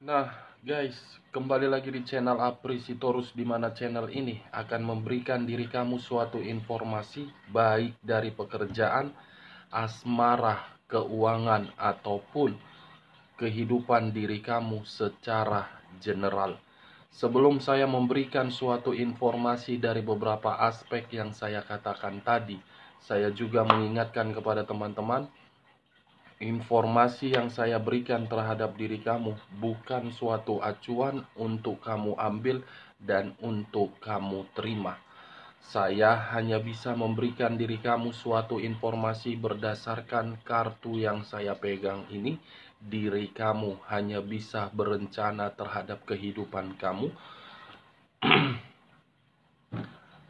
Nah, guys, kembali lagi di channel Aprisitorus, di mana channel ini akan memberikan diri kamu suatu informasi baik dari pekerjaan, asmara, keuangan, ataupun kehidupan diri kamu secara general. Sebelum saya memberikan suatu informasi dari beberapa aspek yang saya katakan tadi, saya juga mengingatkan kepada teman-teman, informasi yang saya berikan terhadap diri kamu bukan suatu acuan untuk kamu ambil dan untuk kamu terima. Saya hanya bisa memberikan diri kamu suatu informasi berdasarkan kartu yang saya pegang ini. Diri kamu hanya bisa berencana terhadap kehidupan kamu.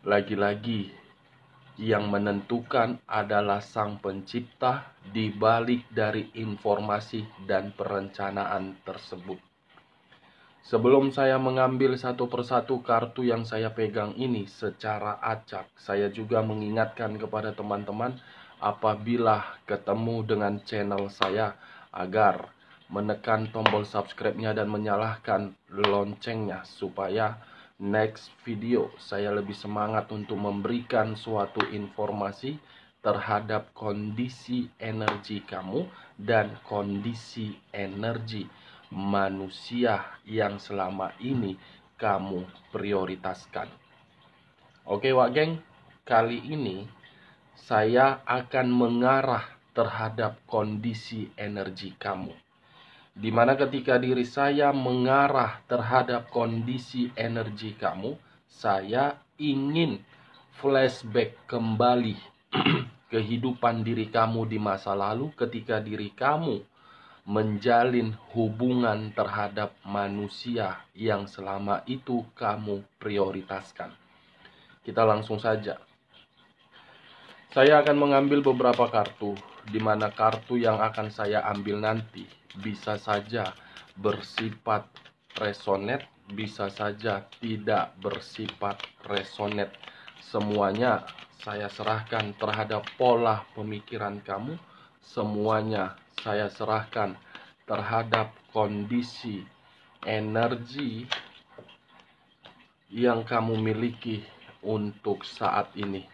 Lagi-lagi, yang menentukan adalah Sang Pencipta di balik dari informasi dan perencanaan tersebut. Sebelum saya mengambil satu persatu kartu yang saya pegang ini secara acak, saya juga mengingatkan kepada teman-teman apabila ketemu dengan channel saya agar menekan tombol subscribe-nya dan menyalakan loncengnya supaya next video saya lebih semangat untuk memberikan suatu informasi terhadap kondisi energi kamu dan kondisi energi manusia yang selama ini kamu prioritaskan. Oke Wak Geng, kali ini saya akan mengarah terhadap kondisi energi kamu, dimana ketika diri saya mengarah terhadap kondisi energi kamu, saya ingin flashback kembali kehidupan diri kamu di masa lalu ketika diri kamu menjalin hubungan terhadap manusia yang selama itu kamu prioritaskan. Kita langsung saja. Saya akan mengambil beberapa kartu, di mana kartu yang akan saya ambil nanti bisa saja bersifat resonate, bisa saja tidak bersifat resonate. Semuanya saya serahkan terhadap pola pemikiran kamu. Semuanya saya serahkan terhadap kondisi energi yang kamu miliki untuk saat ini.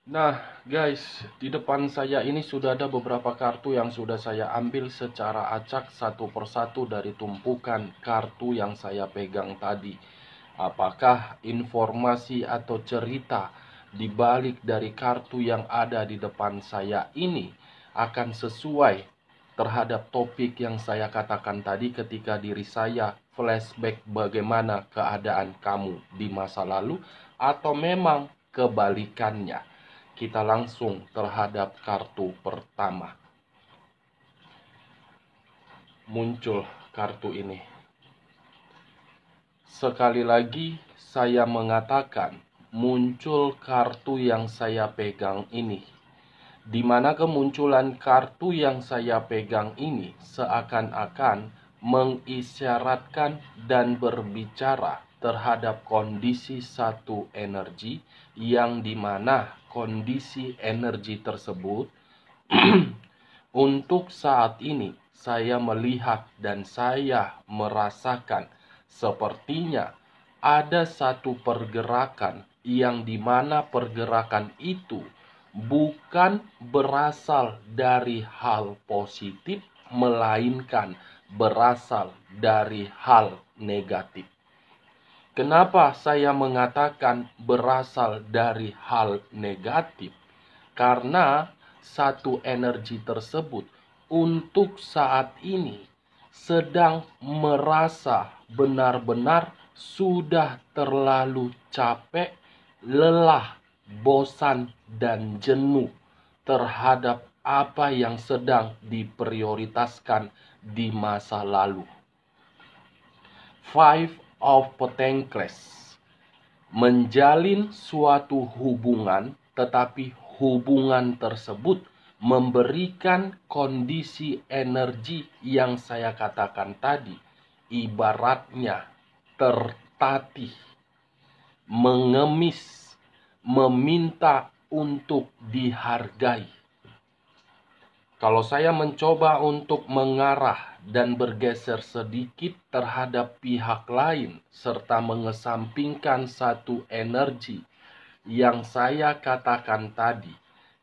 Nah guys, di depan saya ini sudah ada beberapa kartu yang sudah saya ambil secara acak satu persatu dari tumpukan kartu yang saya pegang tadi. Apakah informasi atau cerita di balik dari kartu yang ada di depan saya ini akan sesuai terhadap topik yang saya katakan tadi ketika diri saya flashback bagaimana keadaan kamu di masa lalu, atau memang kebalikannya? Kita langsung terhadap kartu pertama. Muncul kartu ini. Sekali lagi saya mengatakan, muncul kartu yang saya pegang ini, di mana kemunculan kartu yang saya pegang ini seakan-akan mengisyaratkan dan berbicara terhadap kondisi satu energi, yang dimana kondisi energi tersebut untuk saat ini saya melihat dan saya merasakan sepertinya ada satu pergerakan yang dimana pergerakan itu bukan berasal dari hal positif, melainkan berasal dari hal negatif. Kenapa saya mengatakan berasal dari hal negatif? Karena satu energi tersebut untuk saat ini sedang merasa benar-benar sudah terlalu capek, lelah, bosan, dan jenuh terhadap apa yang sedang diprioritaskan di masa lalu. Five of Pentacles. Menjalin suatu hubungan, tetapi hubungan tersebut memberikan kondisi energi yang saya katakan tadi. Ibaratnya tertatih, mengemis, meminta untuk dihargai. Kalau saya mencoba untuk mengarah dan bergeser sedikit terhadap pihak lain, serta mengesampingkan satu energi yang saya katakan tadi,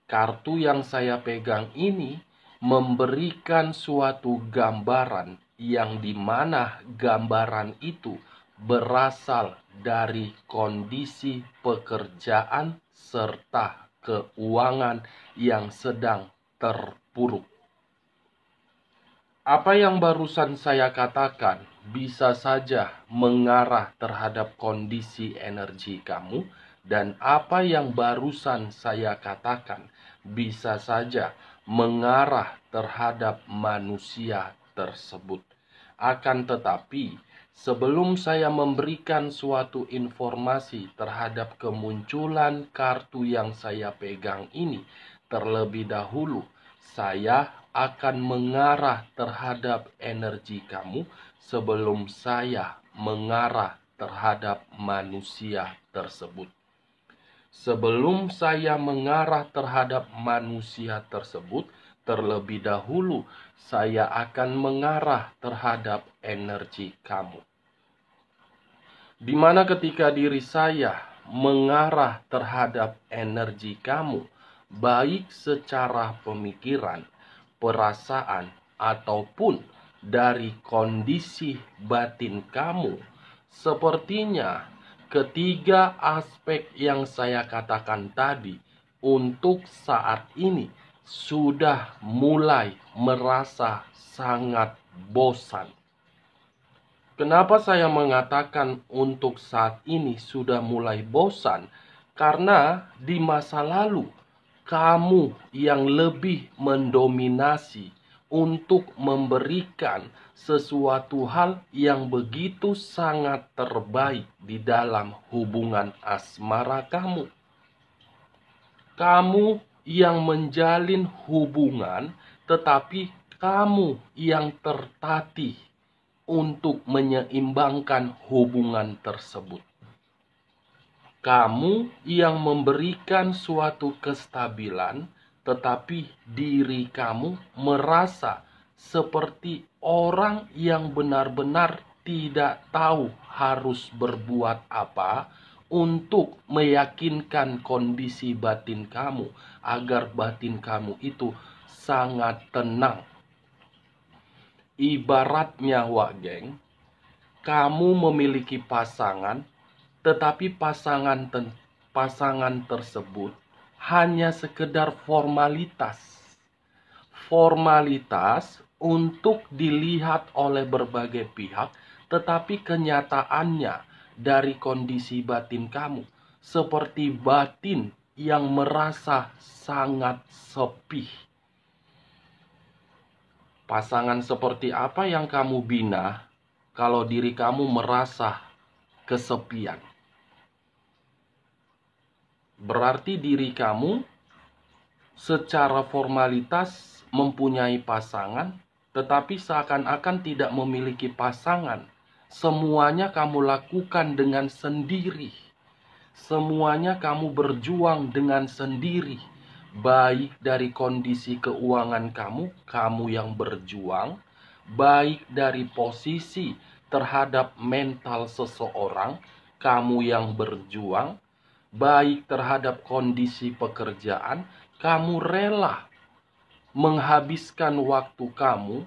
kartu yang saya pegang ini memberikan suatu gambaran yang dimana gambaran itu berasal dari kondisi pekerjaan serta keuangan yang sedang terpuruk. Apa yang barusan saya katakan bisa saja mengarah terhadap kondisi energi kamu, dan apa yang barusan saya katakan bisa saja mengarah terhadap manusia tersebut. Akan tetapi, sebelum saya memberikan suatu informasi terhadap kemunculan kartu yang saya pegang ini, terlebih dahulu saya akan mengarah terhadap energi kamu sebelum saya mengarah terhadap manusia tersebut. Sebelum saya mengarah terhadap manusia tersebut, terlebih dahulu saya akan mengarah terhadap energi kamu. Dimana ketika diri saya mengarah terhadap energi kamu, baik secara pemikiran, perasaan, ataupun dari kondisi batin kamu, sepertinya ketiga aspek yang saya katakan tadi untuk saat ini sudah mulai merasa sangat bosan. Kenapa saya mengatakan untuk saat ini sudah mulai bosan? Karena di masa lalu kamu yang lebih mendominasi untuk memberikan sesuatu hal yang begitu sangat terbaik di dalam hubungan asmara kamu. Kamu yang menjalin hubungan, tetapi kamu yang tertatih untuk menyeimbangkan hubungan tersebut. Kamu yang memberikan suatu kestabilan, tetapi diri kamu merasa seperti orang yang benar-benar tidak tahu harus berbuat apa untuk meyakinkan kondisi batin kamu agar batin kamu itu sangat tenang. Ibaratnya, Wak Geng, kamu memiliki pasangan, tetapi pasangan tersebut hanya sekedar formalitas. Formalitas untuk dilihat oleh berbagai pihak, tetapi kenyataannya dari kondisi batin kamu seperti batin yang merasa sangat sepi. Pasangan seperti apa yang kamu bina kalau diri kamu merasa kesepian? Berarti diri kamu secara formalitas mempunyai pasangan, tetapi seakan-akan tidak memiliki pasangan. Semuanya kamu lakukan dengan sendiri. Semuanya kamu berjuang dengan sendiri. Baik dari kondisi keuangan kamu yang berjuang, baik dari posisi terhadap mental seseorang, kamu yang berjuang, baik terhadap kondisi pekerjaan, kamu rela menghabiskan waktu kamu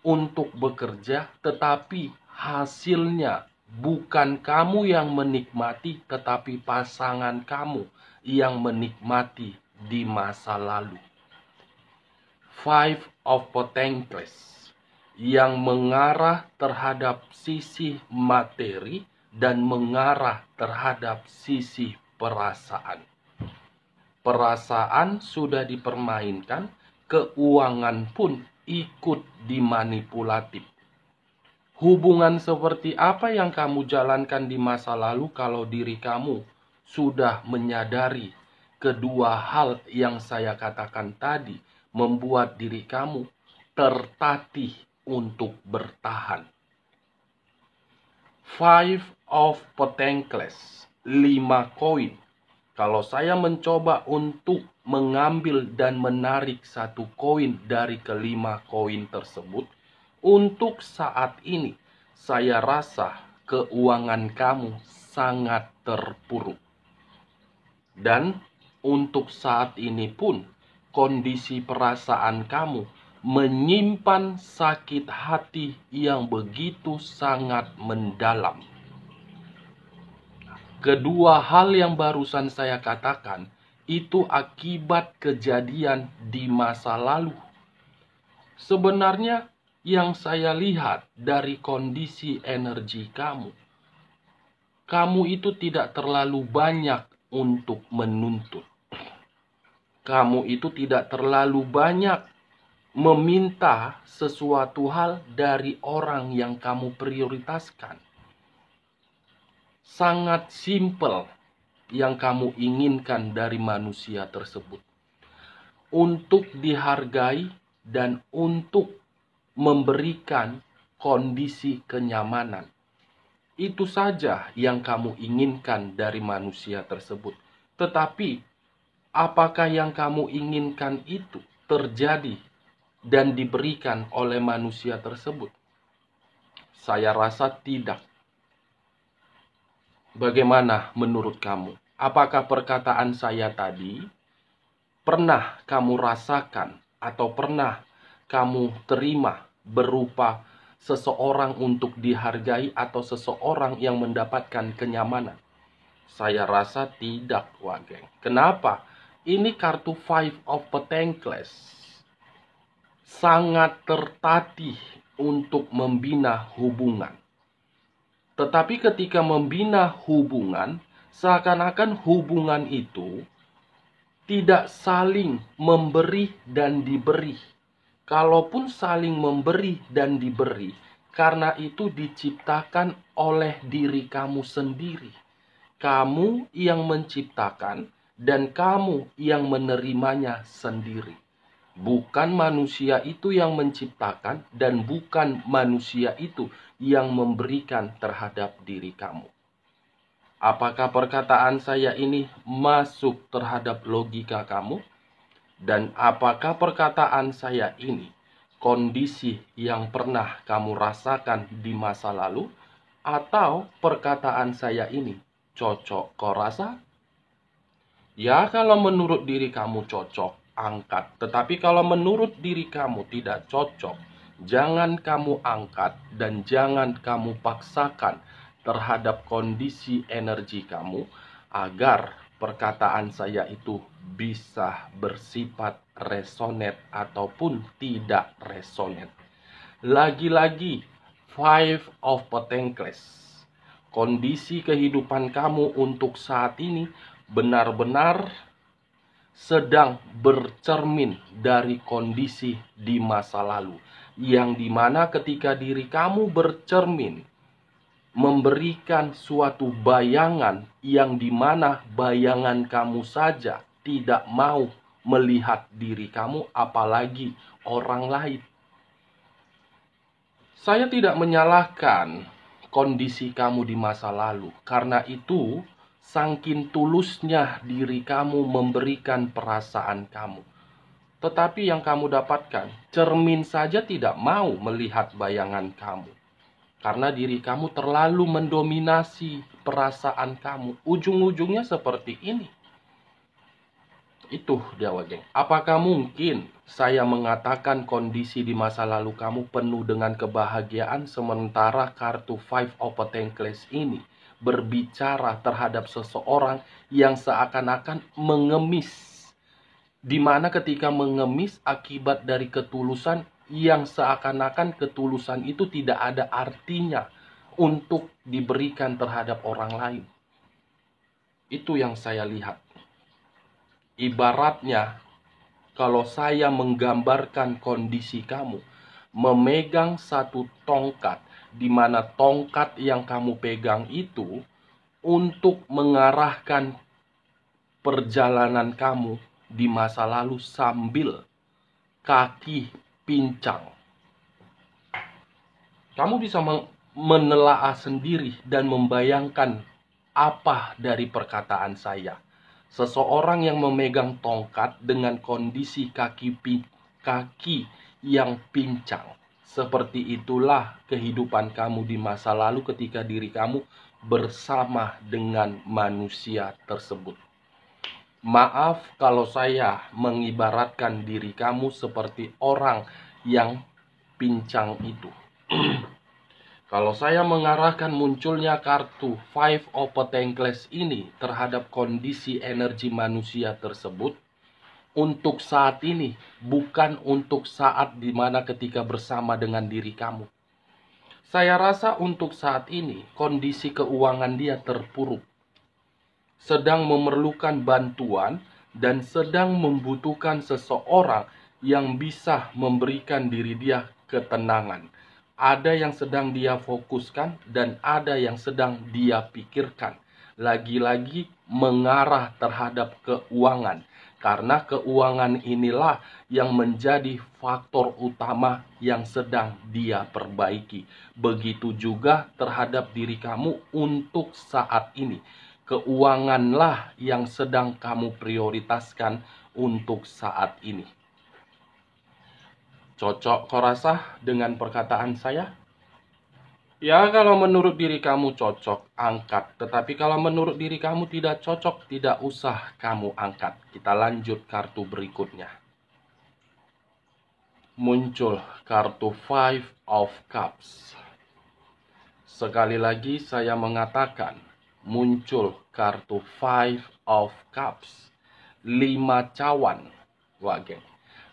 untuk bekerja, tetapi hasilnya bukan kamu yang menikmati, tetapi pasangan kamu yang menikmati di masa lalu. Five of Pentacles yang mengarah terhadap sisi materi dan mengarah terhadap sisi perasaan. Perasaan sudah dipermainkan, keuangan pun ikut dimanipulatif. Hubungan seperti apa yang kamu jalankan di masa lalu kalau diri kamu sudah menyadari kedua hal yang saya katakan tadi membuat diri kamu tertatih untuk bertahan. Five of Pentacles, 5 koin. Kalau saya mencoba untuk mengambil dan menarik satu koin dari kelima koin tersebut, untuk saat ini saya rasa keuangan kamu sangat terpuruk. Dan untuk saat ini pun kondisi perasaan kamu menyimpan sakit hati yang begitu sangat mendalam. Kedua hal yang barusan saya katakan itu akibat kejadian di masa lalu. Sebenarnya yang saya lihat dari kondisi energi kamu itu tidak terlalu banyak untuk menuntut. Kamu itu tidak terlalu banyak meminta sesuatu hal dari orang yang kamu prioritaskan. Sangat simpel yang kamu inginkan dari manusia tersebut. Untuk dihargai dan untuk memberikan kondisi kenyamanan. Itu saja yang kamu inginkan dari manusia tersebut. Tetapi, apakah yang kamu inginkan itu terjadi dan diberikan oleh manusia tersebut? Saya rasa tidak. Bagaimana menurut kamu? Apakah perkataan saya tadi pernah kamu rasakan atau pernah kamu terima berupa seseorang untuk dihargai atau seseorang yang mendapatkan kenyamanan? Saya rasa tidak, Wageng. Kenapa? Ini kartu Five of Pentacles. Sangat tertatih untuk membina hubungan. Tetapi ketika membina hubungan, seakan-akan hubungan itu tidak saling memberi dan diberi. Kalaupun saling memberi dan diberi, karena itu diciptakan oleh diri kamu sendiri. Kamu yang menciptakan dan kamu yang menerimanya sendiri. Bukan manusia itu yang menciptakan dan bukan manusia itu yang memberikan terhadap diri kamu. Apakah perkataan saya ini masuk terhadap logika kamu? Dan apakah perkataan saya ini kondisi yang pernah kamu rasakan di masa lalu? Atau perkataan saya ini cocok kau rasa? Ya, kalau menurut diri kamu cocok, angkat. Tetapi kalau menurut diri kamu tidak cocok, jangan kamu angkat dan jangan kamu paksakan terhadap kondisi energi kamu agar perkataan saya itu bisa bersifat resonate ataupun tidak resonate. Lagi-lagi, Five of Pentacles. Kondisi kehidupan kamu untuk saat ini benar-benar sedang bercermin dari kondisi di masa lalu. Yang dimana ketika diri kamu bercermin, memberikan suatu bayangan yang dimana bayangan kamu saja tidak mau melihat diri kamu, apalagi orang lain. Saya tidak menyalahkan kondisi kamu di masa lalu, karena itu saking tulusnya diri kamu memberikan perasaan kamu. Tetapi yang kamu dapatkan, cermin saja tidak mau melihat bayangan kamu. Karena diri kamu terlalu mendominasi perasaan kamu. Ujung-ujungnya seperti ini. Itu dia, Wageng. Apakah mungkin saya mengatakan kondisi di masa lalu kamu penuh dengan kebahagiaan, sementara kartu Five of Pentacles ini berbicara terhadap seseorang yang seakan-akan mengemis, di mana ketika mengemis akibat dari ketulusan yang seakan-akan ketulusan itu tidak ada artinya untuk diberikan terhadap orang lain. Itu yang saya lihat. Ibaratnya, kalau saya menggambarkan kondisi kamu, memegang satu tongkat, di mana tongkat yang kamu pegang itu untuk mengarahkan perjalanan kamu di masa lalu sambil kaki pincang. Kamu bisa menelaah sendiri dan membayangkan apa dari perkataan saya. Seseorang yang memegang tongkat dengan kondisi kaki yang pincang. Seperti itulah kehidupan kamu di masa lalu ketika diri kamu bersama dengan manusia tersebut. Maaf kalau saya mengibaratkan diri kamu seperti orang yang pincang itu. Kalau saya mengarahkan munculnya kartu Five of Pentacles ini terhadap kondisi energi manusia tersebut, untuk saat ini, bukan untuk saat dimana ketika bersama dengan diri kamu. Saya rasa untuk saat ini, kondisi keuangan dia terpuruk, sedang memerlukan bantuan, dan sedang membutuhkan seseorang yang bisa memberikan diri dia ketenangan. Ada yang sedang dia fokuskan dan ada yang sedang dia pikirkan. Lagi-lagi mengarah terhadap keuangan. Karena keuangan inilah yang menjadi faktor utama yang sedang dia perbaiki. Begitu juga terhadap diri kamu untuk saat ini. Keuanganlah yang sedang kamu prioritaskan untuk saat ini. Cocok kau rasa dengan perkataan saya? Ya, kalau menurut diri kamu cocok, angkat. Tetapi kalau menurut diri kamu tidak cocok, tidak usah kamu angkat. Kita lanjut kartu berikutnya. Muncul kartu Five of Cups. Sekali lagi saya mengatakan, muncul kartu Five of Cups. 5 cawan. Wah, geng.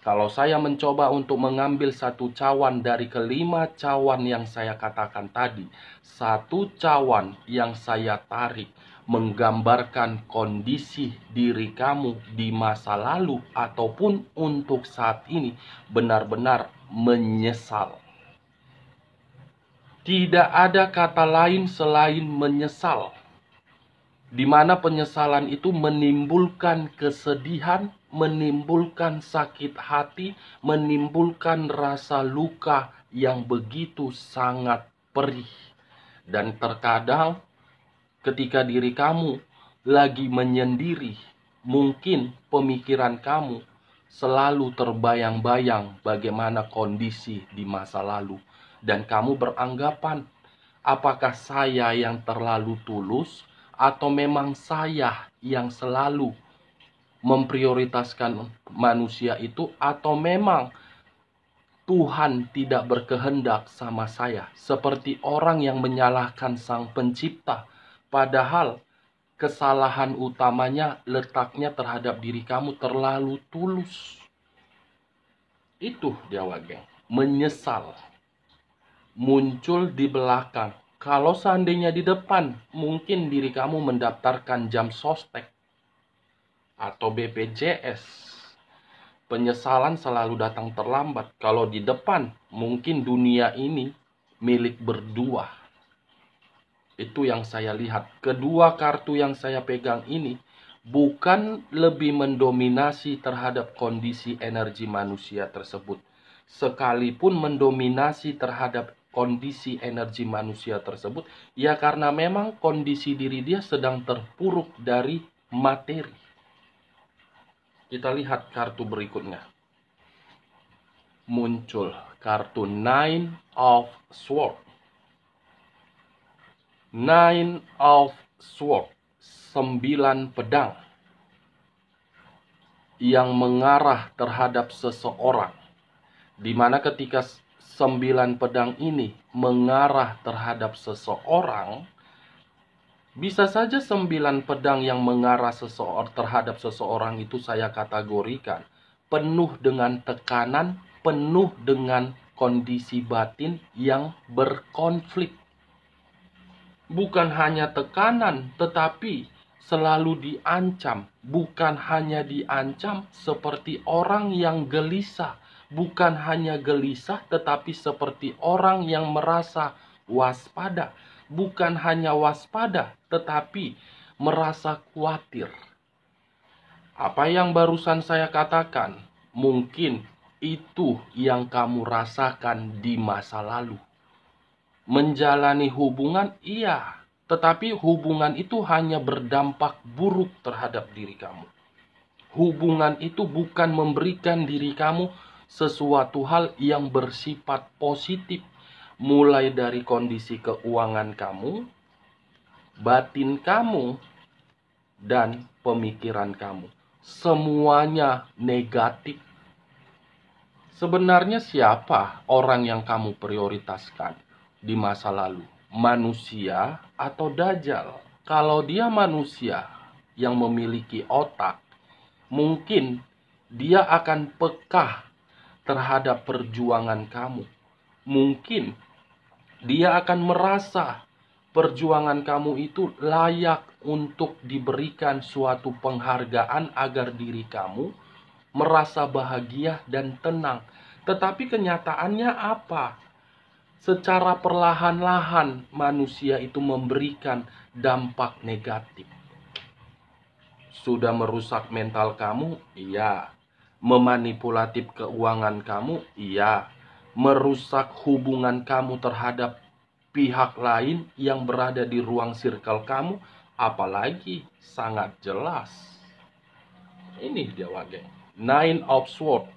Kalau saya mencoba untuk mengambil satu cawan dari kelima cawan yang saya katakan tadi, satu cawan yang saya tarik menggambarkan kondisi diri kamu di masa lalu ataupun untuk saat ini benar-benar menyesal. Tidak ada kata lain selain menyesal, di mana penyesalan itu menimbulkan kesedihan, menimbulkan sakit hati, menimbulkan rasa luka yang begitu sangat perih. Dan terkadang ketika diri kamu lagi menyendiri, mungkin pemikiran kamu selalu terbayang-bayang bagaimana kondisi di masa lalu. Dan kamu beranggapan, apakah saya yang terlalu tulus? Atau memang saya yang selalu memprioritaskan manusia itu? Atau memang Tuhan tidak berkehendak sama saya? Seperti orang yang menyalahkan Sang Pencipta. Padahal kesalahan utamanya letaknya terhadap diri kamu terlalu tulus. Itu dia, geng. Menyesal. Muncul di belakang. Kalau seandainya di depan, mungkin diri kamu mendaftarkan jam sostek atau BPJS. Penyesalan selalu datang terlambat. Kalau di depan, mungkin dunia ini milik berdua. Itu yang saya lihat. Kedua kartu yang saya pegang ini bukan lebih mendominasi terhadap kondisi energi manusia tersebut. Sekalipun mendominasi terhadap kondisi energi manusia tersebut, ya karena memang kondisi diri dia sedang terpuruk dari materi. Kita lihat kartu berikutnya. Muncul kartu Nine of Swords. Nine of Swords, 9 pedang yang mengarah terhadap seseorang. Di mana ketika 9 pedang ini mengarah terhadap seseorang, bisa saja 9 pedang yang mengarah terhadap seseorang itu saya kategorikan penuh dengan tekanan, penuh dengan kondisi batin yang berkonflik. bukan hanya tekanan, tetapi selalu diancam. Bukan hanya diancam seperti orang yang gelisah. Bukan hanya gelisah, tetapi seperti orang yang merasa waspada. Bukan hanya waspada, tetapi merasa khawatir. Apa yang barusan saya katakan, mungkin itu yang kamu rasakan di masa lalu. Menjalani hubungan, iya. Tetapi hubungan itu hanya berdampak buruk terhadap diri kamu. Hubungan itu bukan memberikan diri kamu sesuatu hal yang bersifat positif. Mulai dari kondisi keuangan kamu, batin kamu, dan pemikiran kamu. Semuanya negatif. Sebenarnya siapa orang yang kamu prioritaskan di masa lalu? Manusia atau dajjal? Kalau dia manusia yang memiliki otak, mungkin dia akan peka terhadap perjuangan kamu. Mungkin dia akan merasa perjuangan kamu itu layak untuk diberikan suatu penghargaan agar diri kamu merasa bahagia dan tenang. Tetapi kenyataannya apa? Secara perlahan-lahan manusia itu memberikan dampak negatif. Sudah merusak mental kamu? Iya. Memanipulatif keuangan kamu? Iya. Merusak hubungan kamu terhadap pihak lain yang berada di ruang circle kamu? Apalagi sangat jelas. Ini dia geng. Nine of Swords.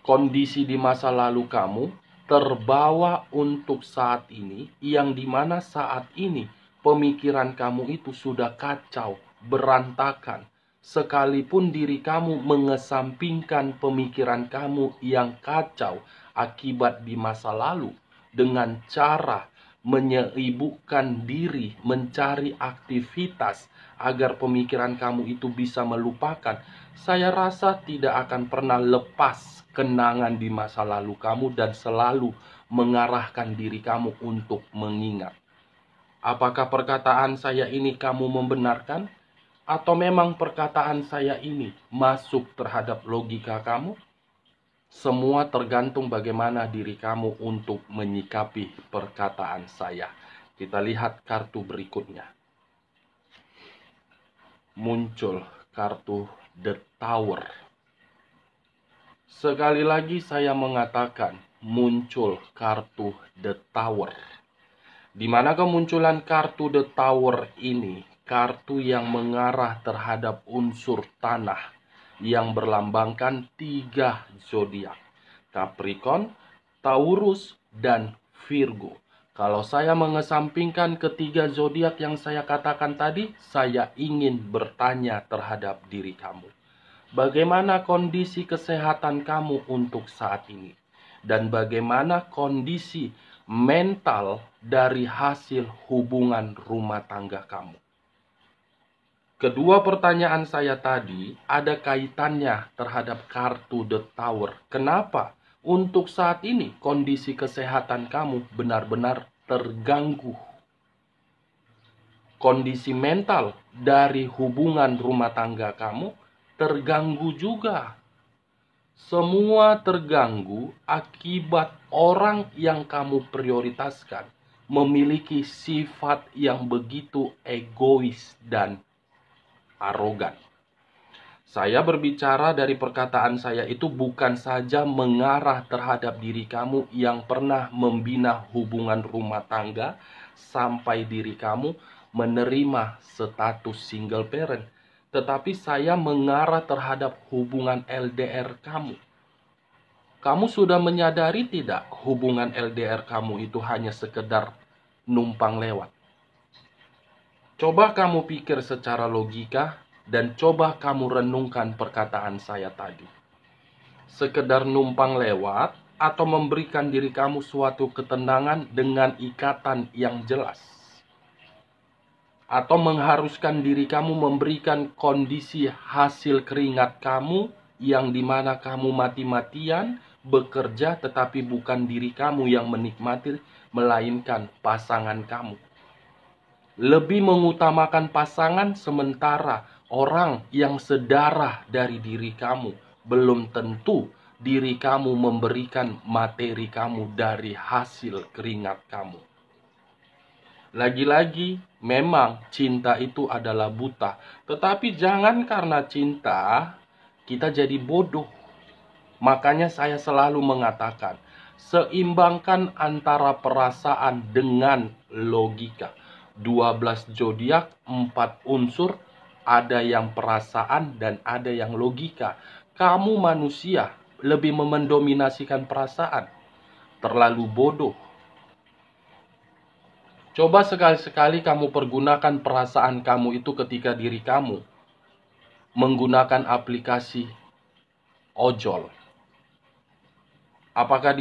Kondisi di masa lalu kamu terbawa untuk saat ini, yang dimana saat ini pemikiran kamu itu sudah kacau, berantakan. Sekalipun diri kamu mengesampingkan pemikiran kamu yang kacau akibat di masa lalu dengan cara menyibukkan diri, mencari aktivitas agar pemikiran kamu itu bisa melupakan, saya rasa tidak akan pernah lepas kenangan di masa lalu kamu dan selalu mengarahkan diri kamu untuk mengingat. Apakah perkataan saya ini kamu membenarkan? Atau memang perkataan saya ini masuk terhadap logika kamu? Semua tergantung bagaimana diri kamu untuk menyikapi perkataan saya. Kita lihat kartu berikutnya. Muncul kartu The Tower. Sekali lagi saya mengatakan, muncul kartu The Tower. Di mana kemunculan kartu The Tower ini, kartu yang mengarah terhadap unsur tanah yang berlambangkan 3 zodiak, Capricorn, Taurus, dan Virgo. Kalau saya mengesampingkan ketiga zodiak yang saya katakan tadi, saya ingin bertanya terhadap diri kamu. Bagaimana kondisi kesehatan kamu untuk saat ini? Dan bagaimana kondisi mental dari hasil hubungan rumah tangga kamu? Kedua pertanyaan saya tadi ada kaitannya terhadap kartu The Tower. Kenapa? Untuk saat ini kondisi kesehatan kamu benar-benar terganggu. Kondisi mental dari hubungan rumah tangga kamu terganggu juga. Semua terganggu akibat orang yang kamu prioritaskan memiliki sifat yang begitu egois dan arogan. Saya berbicara dari perkataan saya itu bukan saja mengarah terhadap diri kamu yang pernah membina hubungan rumah tangga sampai diri kamu menerima status single parent, tetapi saya mengarah terhadap hubungan LDR kamu. Kamu sudah menyadari tidak hubungan LDR kamu itu hanya sekedar numpang lewat? Coba kamu pikir secara logika dan coba kamu renungkan perkataan saya tadi. Sekedar numpang lewat atau memberikan diri kamu suatu ketenangan dengan ikatan yang jelas? Atau mengharuskan diri kamu memberikan kondisi hasil keringat kamu yang dimana kamu mati-matian bekerja, tetapi bukan diri kamu yang menikmati, melainkan pasangan kamu. Lebih mengutamakan pasangan, sementara orang yang sedarah dari diri kamu belum tentu diri kamu memberikan materi kamu dari hasil keringat kamu. Lagi-lagi, memang cinta itu adalah buta. Tetapi jangan karena cinta, kita jadi bodoh. Makanya saya selalu mengatakan, seimbangkan antara perasaan dengan logika. 12 zodiak, 4 unsur, ada yang perasaan dan ada yang logika. Kamu manusia lebih mendominasikan perasaan. Terlalu bodoh. Coba sekali-sekali kamu pergunakan perasaan kamu itu ketika diri kamu menggunakan aplikasi ojol. Apakah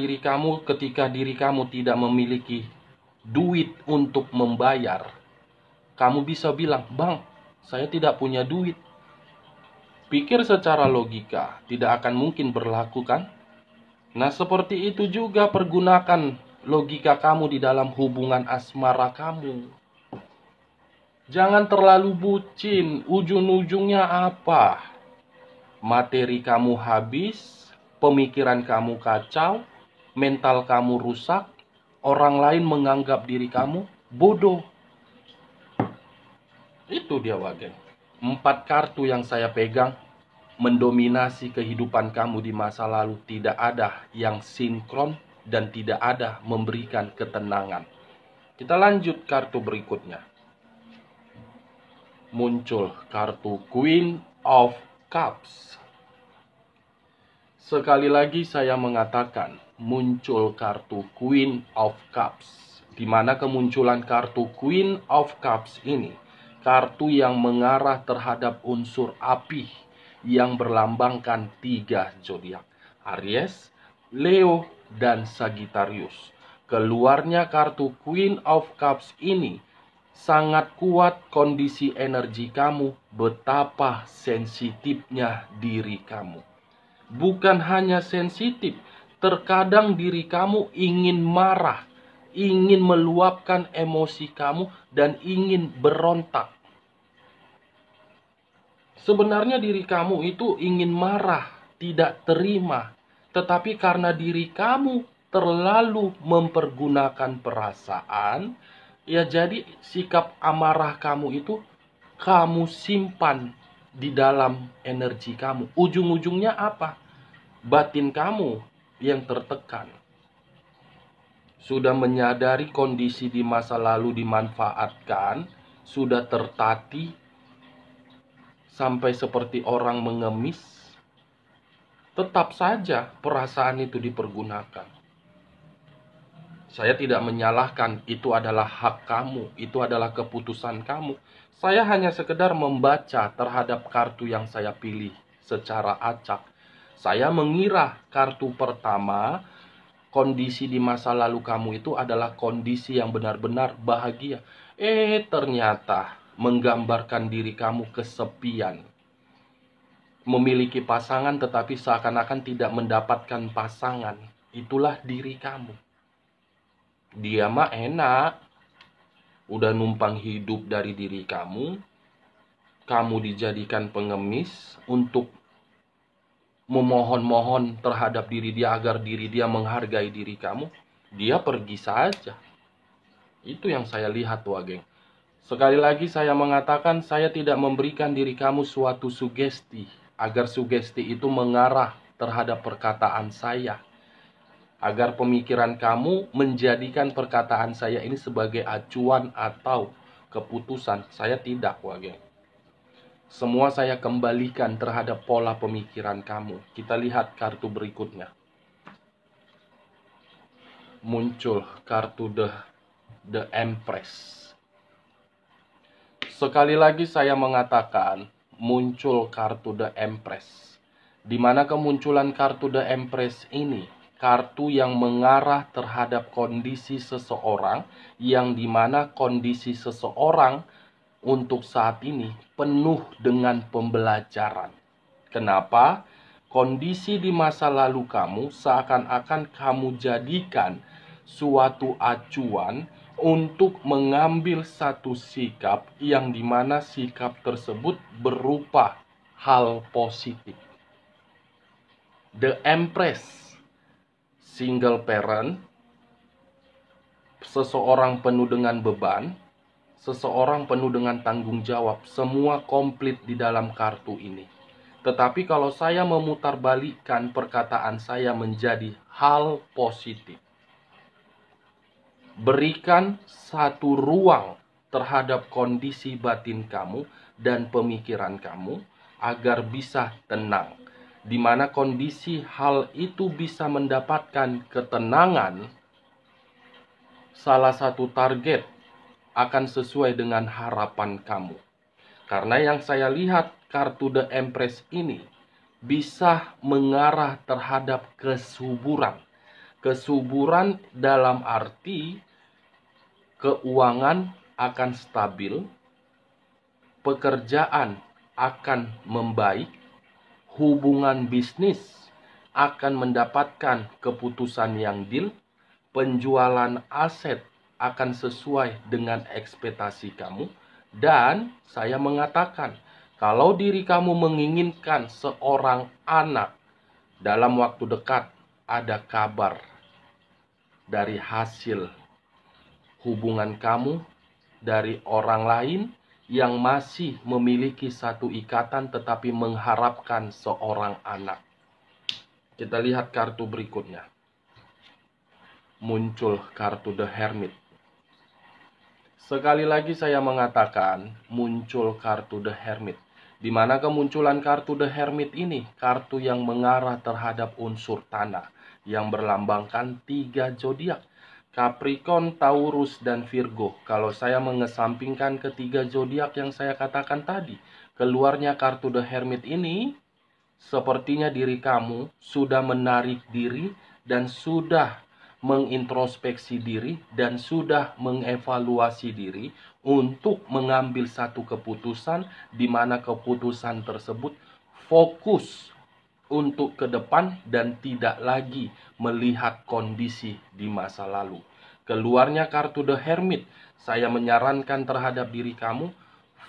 ketika diri kamu tidak memiliki duit untuk membayar, kamu bisa bilang, "Bang, saya tidak punya duit." Pikir secara logika, tidak akan mungkin berlaku kan? Nah, seperti itu juga pergunakan logika kamu di dalam hubungan asmara kamu. Jangan terlalu bucin. Ujung-ujungnya apa? Materi kamu habis, pemikiran kamu kacau, mental kamu rusak, orang lain menganggap diri kamu bodoh. Itu dia, Wagen. 4 kartu yang saya pegang mendominasi kehidupan kamu di masa lalu. Tidak ada yang sinkron dan tidak ada memberikan ketenangan. Kita lanjut kartu berikutnya. Muncul kartu Queen of Cups. Sekali lagi saya mengatakan, muncul kartu Queen of Cups. Di mana kemunculan kartu Queen of Cups ini, kartu yang mengarah terhadap unsur api yang berlambangkan 3 zodiak, Aries, Leo, dan Sagittarius. Keluarnya kartu Queen of Cups ini sangat kuat kondisi energi kamu, betapa sensitifnya diri kamu. Bukan hanya sensitif, terkadang diri kamu ingin marah, ingin meluapkan emosi kamu, dan ingin berontak. Sebenarnya diri kamu itu ingin marah, tidak terima. Tetapi karena diri kamu terlalu mempergunakan perasaan, ya jadi sikap amarah kamu itu kamu simpan di dalam energi kamu. Ujung-ujungnya apa? Batin kamu yang tertekan. Sudah menyadari kondisi di masa lalu dimanfaatkan, sudah tertatih, sampai seperti orang mengemis, tetap saja perasaan itu dipergunakan. Saya tidak menyalahkan, itu adalah hak kamu, itu adalah keputusan kamu. Saya hanya sekedar membaca terhadap kartu yang saya pilih secara acak. Saya mengira kartu pertama, kondisi di masa lalu kamu itu adalah kondisi yang benar-benar bahagia. Ternyata menggambarkan diri kamu kesepian. Memiliki pasangan tetapi seakan-akan tidak mendapatkan pasangan. Itulah diri kamu. Dia mah enak. Udah numpang hidup dari diri kamu. Kamu dijadikan pengemis untuk memohon-mohon terhadap diri dia agar diri dia menghargai diri kamu. Dia pergi saja. Itu yang saya lihat, Wageng. Sekali lagi saya mengatakan, saya tidak memberikan diri kamu suatu sugesti, agar sugesti itu mengarah terhadap perkataan saya. Agar pemikiran kamu menjadikan perkataan saya ini sebagai acuan atau keputusan. Saya tidak, Wageng. Semua saya kembalikan terhadap pola pemikiran kamu. Kita lihat kartu berikutnya. Muncul kartu The Empress. Sekali lagi saya mengatakan, muncul kartu The Empress. Di mana kemunculan kartu The Empress ini, kartu yang mengarah terhadap kondisi seseorang, yang dimana kondisi seseorang untuk saat ini penuh dengan pembelajaran. Kenapa? kondisi di masa lalu kamu seakan-akan kamu jadikan suatu acuan untuk mengambil satu sikap yang dimana sikap tersebut berupa hal positif. The Empress, single parent, seseorang penuh dengan beban, seseorang penuh dengan tanggung jawab, semua komplit di dalam kartu ini. Tetapi kalau saya memutarbalikkan perkataan saya menjadi hal positif, berikan satu ruang terhadap kondisi batin kamu dan pemikiran kamu agar bisa tenang. Di mana kondisi hal itu bisa mendapatkan ketenangan, salah satu target akan sesuai dengan harapan kamu. Karena yang saya lihat kartu The Empress ini bisa mengarah terhadap kesuburan. Kesuburan dalam arti keuangan akan stabil, pekerjaan akan membaik, hubungan bisnis akan mendapatkan keputusan yang deal, penjualan aset akan sesuai dengan ekspektasi kamu, dan saya mengatakan, kalau diri kamu menginginkan seorang anak, dalam waktu dekat ada kabar dari hasil hubungan kamu dari orang lain yang masih memiliki satu ikatan tetapi mengharapkan seorang anak. Kita lihat kartu berikutnya. Muncul kartu The Hermit. Sekali lagi saya mengatakan muncul kartu The Hermit. Di mana kemunculan kartu The Hermit ini? Kartu yang mengarah terhadap unsur tanah yang berlambangkan 3 zodiak. Capricorn, Taurus, dan Virgo. Kalau saya mengesampingkan ketiga zodiak yang saya katakan tadi, keluarnya kartu The Hermit ini, sepertinya diri kamu sudah menarik diri dan sudah mengintrospeksi diri dan sudah mengevaluasi diri untuk mengambil satu keputusan di mana keputusan tersebut fokus untuk ke depan dan tidak lagi melihat kondisi di masa lalu. Keluarnya kartu The Hermit, saya menyarankan terhadap diri kamu,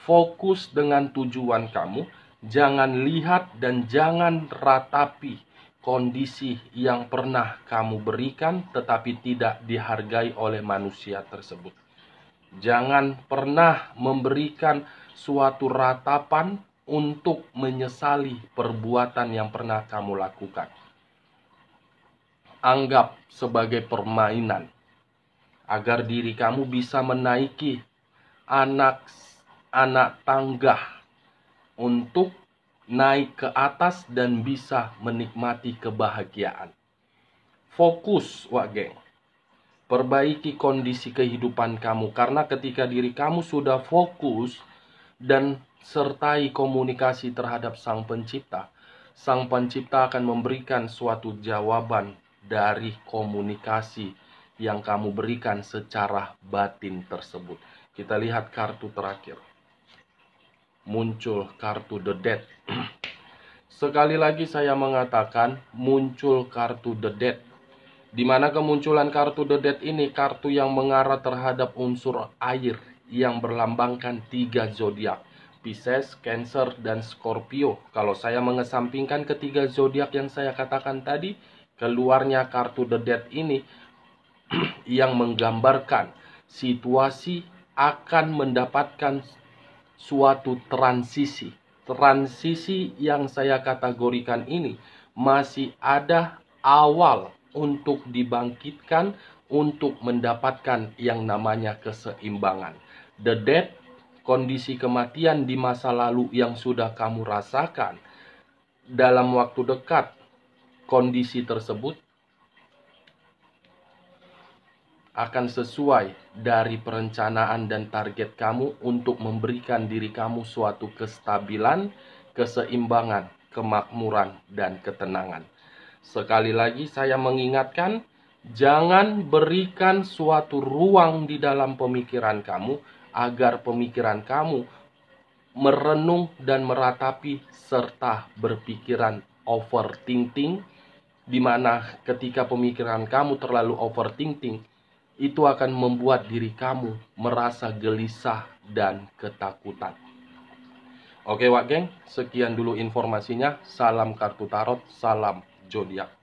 fokus dengan tujuan kamu, jangan lihat dan jangan ratapi kondisi yang pernah kamu berikan tetapi tidak dihargai oleh manusia tersebut. Jangan pernah memberikan suatu ratapan untuk menyesali perbuatan yang pernah kamu lakukan. Anggap sebagai permainan agar diri kamu bisa menaiki anak tangga untuk naik ke atas dan bisa menikmati kebahagiaan. Fokus, wak geng. Perbaiki kondisi kehidupan kamu, karena ketika diri kamu sudah fokus dan sertai komunikasi terhadap Sang Pencipta akan memberikan suatu jawaban dari komunikasi yang kamu berikan secara batin tersebut. Kita lihat kartu terakhir. Muncul kartu The Death. Sekali lagi saya mengatakan muncul kartu The Death. Di mana kemunculan kartu The Death ini kartu yang mengarah terhadap unsur air yang berlambangkan 3 zodiak, Pisces, Cancer, dan Scorpio. Kalau saya mengesampingkan ketiga zodiak yang saya katakan tadi, keluarnya kartu The Death ini yang menggambarkan situasi akan mendapatkan suatu transisi. Transisi yang saya kategorikan ini masih ada awal untuk dibangkitkan, untuk mendapatkan yang namanya keseimbangan. The death, kondisi kematian di masa lalu yang sudah kamu rasakan, dalam waktu dekat kondisi tersebut akan sesuai dari perencanaan dan target kamu untuk memberikan diri kamu suatu kestabilan, keseimbangan, kemakmuran, dan ketenangan. Sekali lagi saya mengingatkan, jangan berikan suatu ruang di dalam pemikiran kamu agar pemikiran kamu merenung dan meratapi serta berpikiran overthinking, dimana ketika pemikiran kamu terlalu overthinking, itu akan membuat diri kamu merasa gelisah dan ketakutan. Oke Wak Geng, sekian dulu informasinya. Salam kartu tarot, salam zodiak.